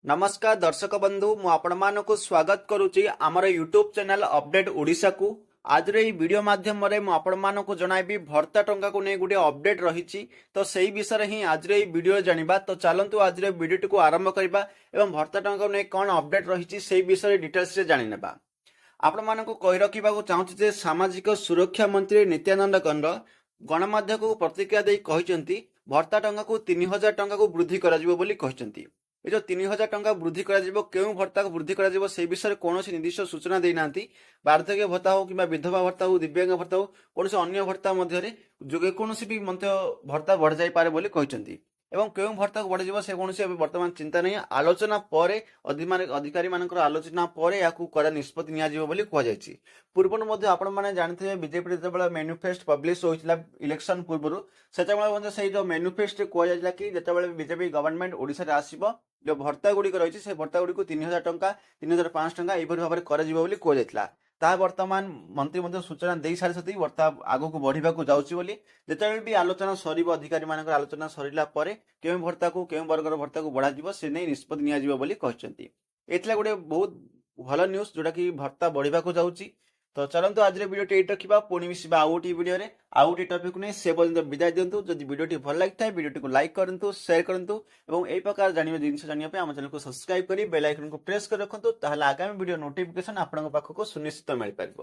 नमस्कार दर्शक बंधु मु आपण मानकु स्वागत करुची आमर यूट्यूब चैनल अपडेट ओडिशा को। आज रे वीडियो माध्यम रे मु आपण मानकु जणाइबी भर्ता टंका को नै गुटे अपडेट रहिची। तो सेही विषय ही आज रे वीडियो जानिबा। तो चलंतु आज रे वीडियो को आरंभ करबा एवं भर्ता टंका को नै कोन अपडेट रहिची सेही विषय डिटेल्स रे जानि नेबा। आपण मानकु कहि रखिबा को चाहूची जे सामाजिक सुरक्षा मंत्री नित्यानंद गंड गणमाध्यम को प्रतिक्रिया देई कहिसंती भर्ता टंका को 3000 टंका को वृद्धि करा जिवो बोली कहिसंती। ये जो 3000 टंका वृद्धि क्यों भत्ता को वृद्धि से विषय कौन निर्दिष्ट सूचना देना वार्धक्य भत्ता हो कि विधवा भत्ता हो दिव्यांग भत्ता हो कौन अन्य भत्ता मध्य कौन भी भत्ता बढ़ जापे बोली कहते एवं क्यों भत्ता को बढ़ से कौन वर्तमान चिंता नहीं आलोचना पर अधिकारी मानकर आलोचना पर या निष्पत्ति नि कहुई। पूर्व आपण मैंने जानते बीजेपी जो मैनिफेस्ट पब्लिश होता इलेक्शन पूर्व से जो मैनिफेस्ट कहला कि जिते बीजेपी गवर्नमेंट ओडिशा आसब जो भत्ता गुड़िक रही है भत्ता गुड़ी को 3000 टंका 3500 टंका यह भाव में कहला ताहा वर्तमान मंत्री सूचना दे सारी वर्ता आग को बढ़ा जाऊँगी जिते भी आलोचना सर अधिकारी मान आलोचना सरला क्यों भत्ता को क्यों वर्गर भत्ता को बढ़ा से नहीं निष्पत्ति नि गोटे बहुत भल न्यूज जोटा कि भत्ता बढ़ा जाऊँगी। तो चलते आज वीडियो ये रखा पुणी मिसवा आउ गोटे वीडियो आउ गोटे टॉपिक नहीं से पर्यटन विदाय दिंतु। जदि वीडियो भल लगी वीडियो को लाइक करूँ शेयर करूँ और यही प्रकार जानवे जिन जानापी आम चैनल को सब्सक्राइब कर बेल आइकन को प्रेस कर रखुँ। आगामी वीडियो नोटिफिकेशन आपको सुनिश्चित मिल पार।